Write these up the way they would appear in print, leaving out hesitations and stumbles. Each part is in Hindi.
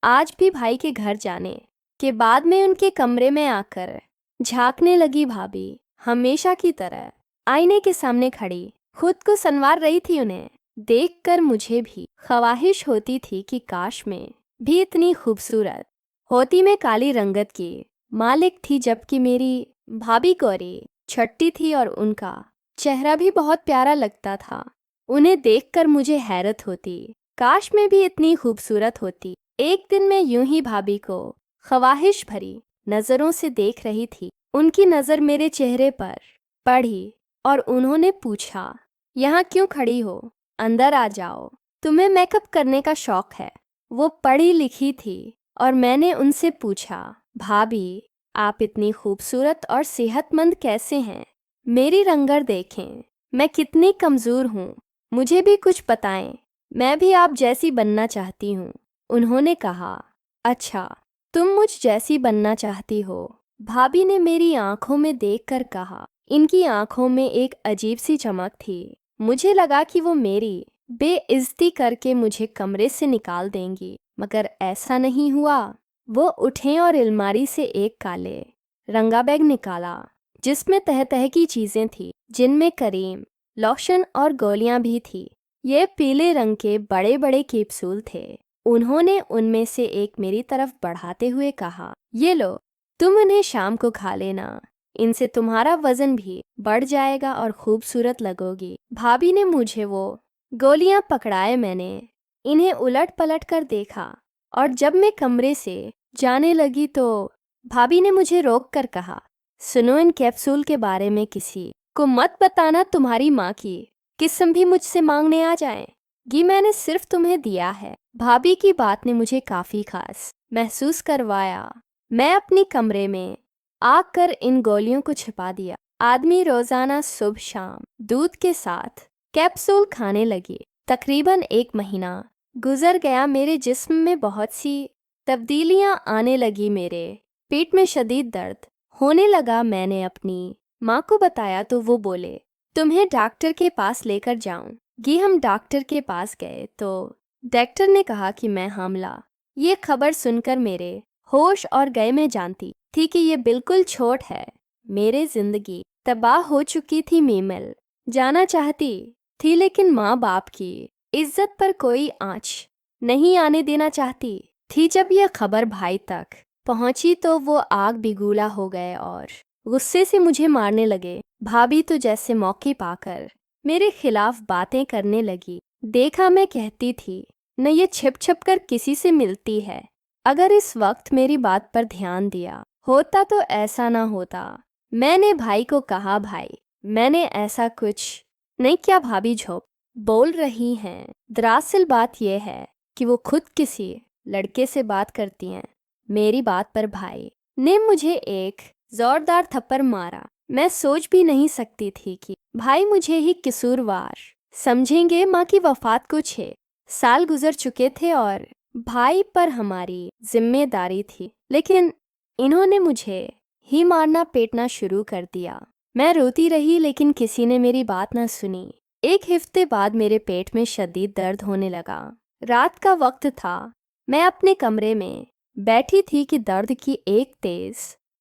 आज भी भाई के घर जाने के बाद में उनके कमरे में आकर झांकने लगी भाभी। हमेशा की तरह आईने के सामने खड़ी खुद को संवार रही थी। उन्हें देखकर मुझे भी ख्वाहिश होती थी कि काश मैं भी इतनी खूबसूरत होती। मैं काली रंगत की मालिक थी, जबकि मेरी भाभी गौरी छट्टी थी और उनका चेहरा भी बहुत प्यारा लगता था। उन्हें देखकर मुझे हैरत होती, काश मैं भी इतनी खूबसूरत होती। एक दिन मैं यूं ही भाभी को ख्वाहिश भरी नजरों से देख रही थी। उनकी नजर मेरे चेहरे पर पड़ी और उन्होंने पूछा, यहाँ क्यों खड़ी हो, अंदर आ जाओ, तुम्हें मेकअप करने का शौक है। वो पढ़ी लिखी थी और मैंने उनसे पूछा, भाभी आप इतनी खूबसूरत और सेहतमंद कैसे हैं? मेरी रंगत देखें, मैं कितनी कमज़ोर हूँ, मुझे भी कुछ बताएं, मैं भी आप जैसी बनना चाहती हूँ। उन्होंने कहा, अच्छा तुम मुझ जैसी बनना चाहती हो? भाभी ने मेरी आंखों में देखकर कहा। इनकी आंखों में एक अजीब सी चमक थी। मुझे लगा कि वो मेरी बेइज्जती करके मुझे कमरे से निकाल देंगी, मगर ऐसा नहीं हुआ। वो उठे और अलमारी से एक काले रंगा बैग निकाला जिसमें तह तह की चीजें थी, जिनमें क्रीम, लोशन और गोलियां भी थी। ये पीले रंग के बड़े बड़े कैप्सूल थे। उन्होंने उनमें से एक मेरी तरफ बढ़ाते हुए कहा, ये लो, तुम इन्हें शाम को खा लेना, इनसे तुम्हारा वजन भी बढ़ जाएगा और खूबसूरत लगोगी। भाभी ने मुझे वो गोलियां पकड़ाए। मैंने इन्हें उलट पलट कर देखा और जब मैं कमरे से जाने लगी तो भाभी ने मुझे रोक कर कहा, सुनो, इन कैप्सूल के बारे में किसी को मत बताना। तुम्हारी माँ की किस्म भी मुझसे मांगने आ जाएगी, मैंने सिर्फ तुम्हें दिया है। भाभी की बात ने मुझे काफी खास महसूस करवाया। मैं अपनी कमरे में आकर इन गोलियों को छिपा दिया। आदमी रोजाना सुबह शाम दूध के साथ कैप्सूल खाने लगे। तकरीबन 1 महीना गुजर गया। मेरे जिस्म में बहुत सी तब्दीलियां आने लगी। मेरे पेट में शदीद दर्द होने लगा। मैंने अपनी माँ को बताया तो वो बोले, तुम्हें डॉक्टर के पास लेकर जाऊंगी। हम डॉक्टर के पास गए तो डॉक्टर ने कहा कि मैं हामला। ये खबर सुनकर मेरे होश और गए। मैं जानती थी कि ये बिल्कुल छोट है। मेरी जिंदगी तबाह हो चुकी थी। मैं मिल जाना चाहती थी, लेकिन माँ बाप की इज्जत पर कोई आंच नहीं आने देना चाहती थी। जब यह खबर भाई तक पहुंची तो वो आग बिगुला हो गए और गुस्से से मुझे मारने लगे। भाभी तो जैसे मौके पाकर मेरे खिलाफ बातें करने लगी। देखा मैं कहती थी, न ये छिप छिप कर किसी से मिलती है। अगर इस वक्त मेरी बात पर ध्यान दिया होता तो ऐसा ना होता। मैंने भाई को कहा, भाई मैंने ऐसा कुछ नहीं किया। भाभी झोंक बोल रही हैं। दरअसल बात यह है कि वो खुद किसी लड़के से बात करती हैं। मेरी बात पर भाई ने मुझे एक जोरदार थप्पड़ मारा। मैं सोच भी नहीं सकती थी कि भाई मुझे ही कसूरवार समझेंगे। माँ की वफात को 6 साल गुजर चुके थे और भाई पर हमारी जिम्मेदारी थी, लेकिन इन्होंने मुझे ही मारना पीटना शुरू कर दिया। मैं रोती रही, लेकिन किसी ने मेरी बात ना सुनी। 1 हफ्ते बाद मेरे पेट में शदीद दर्द होने लगा। रात का वक्त था। मैं अपने कमरे में बैठी थी कि दर्द की एक तेज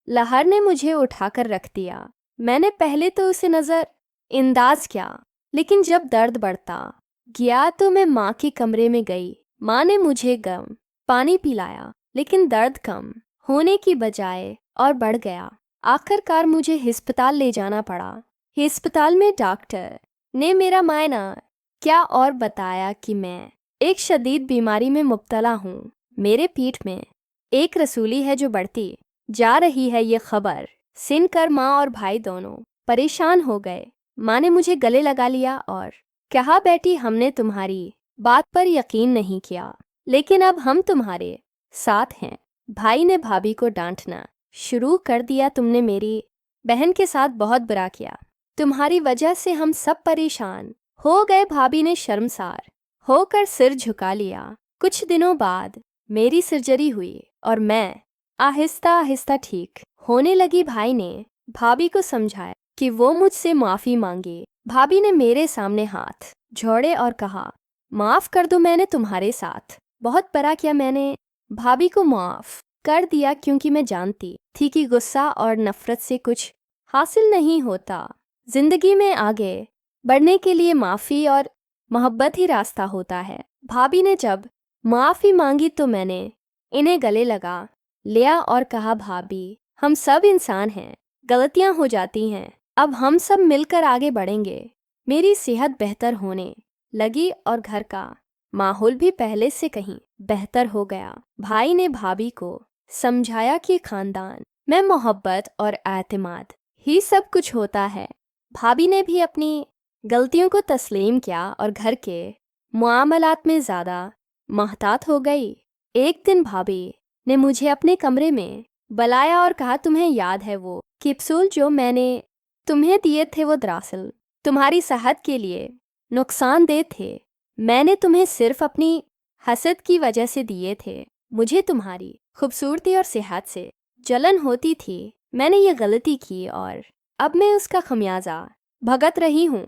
लहर ने मुझे उठाकर रख दिया। मैंने पहले तो उसे नजरअंदाज किया, लेकिन जब दर्द बढ़ता गया तो मैं माँ के कमरे में गई। माँ ने मुझे गर्म पानी पिलाया, लेकिन दर्द कम होने की बजाय और बढ़ गया। आखिरकार मुझे अस्पताल ले जाना पड़ा। अस्पताल में डॉक्टर ने मेरा मायना क्या और बताया कि मैं एक शदीद बीमारी में मुब्तला हूँ। मेरे पीठ में एक रसूली है जो बढ़ती जा रही है। ये खबर सुनकर माँ और भाई दोनों परेशान हो गए। माँ ने मुझे गले लगा लिया और कहा, बेटी हमने तुम्हारी बात पर यकीन नहीं किया, लेकिन अब हम तुम्हारे साथ हैं। भाई ने भाभी को डांटना शुरू कर दिया, तुमने मेरी बहन के साथ बहुत बुरा किया, तुम्हारी वजह से हम सब परेशान हो गए। भाभी ने शर्मसार होकर सिर झुका लिया। कुछ दिनों बाद मेरी सर्जरी हुई और मैं आहिस्ता आहिस्ता ठीक होने लगी। भाई ने भाभी को समझाया कि वो मुझसे माफ़ी मांगे। भाभी ने मेरे सामने हाथ जोड़े और कहा, माफ़ कर दो, मैंने तुम्हारे साथ बहुत बुरा किया। मैंने भाभी को माफ कर दिया क्योंकि मैं जानती थी कि गुस्सा और नफरत से कुछ हासिल नहीं होता। जिंदगी में आगे बढ़ने के लिए माफ़ी और मोहब्बत ही रास्ता होता है। भाभी ने जब माफ़ी मांगी तो मैंने इन्हें गले लगा लिया और कहा, भाभी हम सब इंसान हैं, गलतियां हो जाती हैं, अब हम सब मिलकर आगे बढ़ेंगे। मेरी सेहत बेहतर होने लगी और घर का माहौल भी पहले से कहीं बेहतर हो गया। भाई ने भाभी को समझाया कि खानदान में मोहब्बत और एतमाद ही सब कुछ होता है। भाभी ने भी अपनी गलतियों को तस्लीम किया और घर के मामलात में ज़्यादा मोहतात हो गई। एक दिन भाभी ने मुझे अपने कमरे में बुलाया और कहा, तुम्हें याद है वो कैप्सूल जो मैंने तुम्हें दिए थे? वो दरअसल तुम्हारी सेहत के लिए नुकसानदेह थे। मैंने तुम्हें सिर्फ अपनी हसद की वजह से दिए थे। मुझे तुम्हारी खूबसूरती और सेहत से जलन होती थी। मैंने ये गलती की और अब मैं उसका खमियाजा भुगत रही हूँ।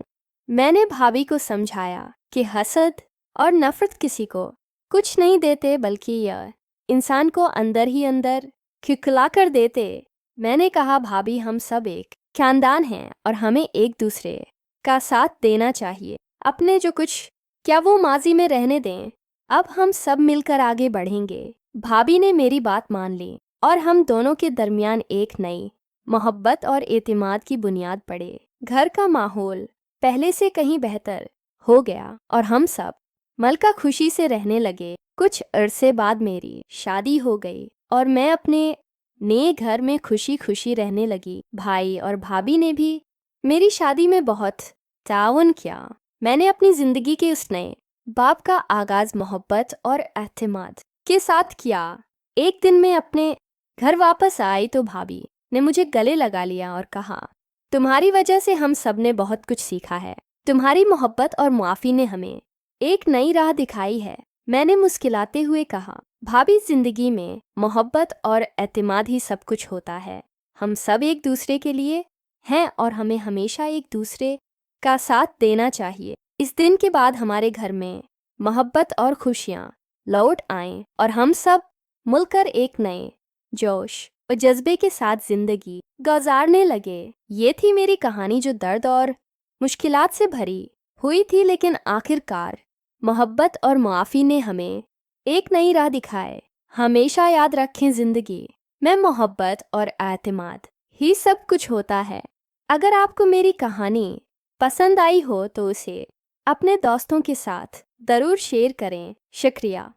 मैंने भाभी को समझाया कि हसद और नफरत किसी को कुछ नहीं देते, बल्कि यह इंसान को अंदर ही अंदर खिखला कर देते। मैंने कहा, भाभी हम सब एक खानदान हैं और हमें एक दूसरे का साथ देना चाहिए। अपने जो कुछ क्या वो माजी में रहने दें, अब हम सब मिलकर आगे बढ़ेंगे। भाभी ने मेरी बात मान ली और हम दोनों के दरमियान एक नई मोहब्बत और एतमाद की बुनियाद पड़े। घर का माहौल पहले से कहीं बेहतर हो गया और हम सब मलका खुशी से रहने लगे। कुछ अरसे बाद मेरी शादी हो गई और मैं अपने नए घर में खुशी खुशी रहने लगी। भाई और भाभी ने भी मेरी शादी में बहुत ताउन किया। मैंने अपनी ज़िंदगी के उस नए बाब का आगाज़ मोहब्बत और एतमाद के साथ किया। एक दिन मैं अपने घर वापस आई तो भाभी ने मुझे गले लगा लिया और कहा, तुम्हारी वजह से हम सब ने बहुत कुछ सीखा है। तुम्हारी मोहब्बत और माफ़ी ने हमें एक नई राह दिखाई है। मैंने मुस्कुराते हुए कहा, भाभी ज़िंदगी में मोहब्बत और एतमाद ही सब कुछ होता है। हम सब एक दूसरे के लिए हैं और हमें हमेशा एक दूसरे का साथ देना चाहिए। इस दिन के बाद हमारे घर में मोहब्बत और खुशियाँ लौट आएं और हम सब मिलकर एक नए जोश और जज्बे के साथ जिंदगी गुजारने लगे। ये थी मेरी कहानी जो दर्द और मुश्किलात से भरी हुई थी, लेकिन आखिरकार मोहब्बत और माफ़ी ने हमें एक नई राह दिखाए। हमेशा याद रखें, जिंदगी में मोहब्बत और एतमाद ही सब कुछ होता है। अगर आपको मेरी कहानी पसंद आई हो तो उसे अपने दोस्तों के साथ ज़रूर शेयर करें। शुक्रिया।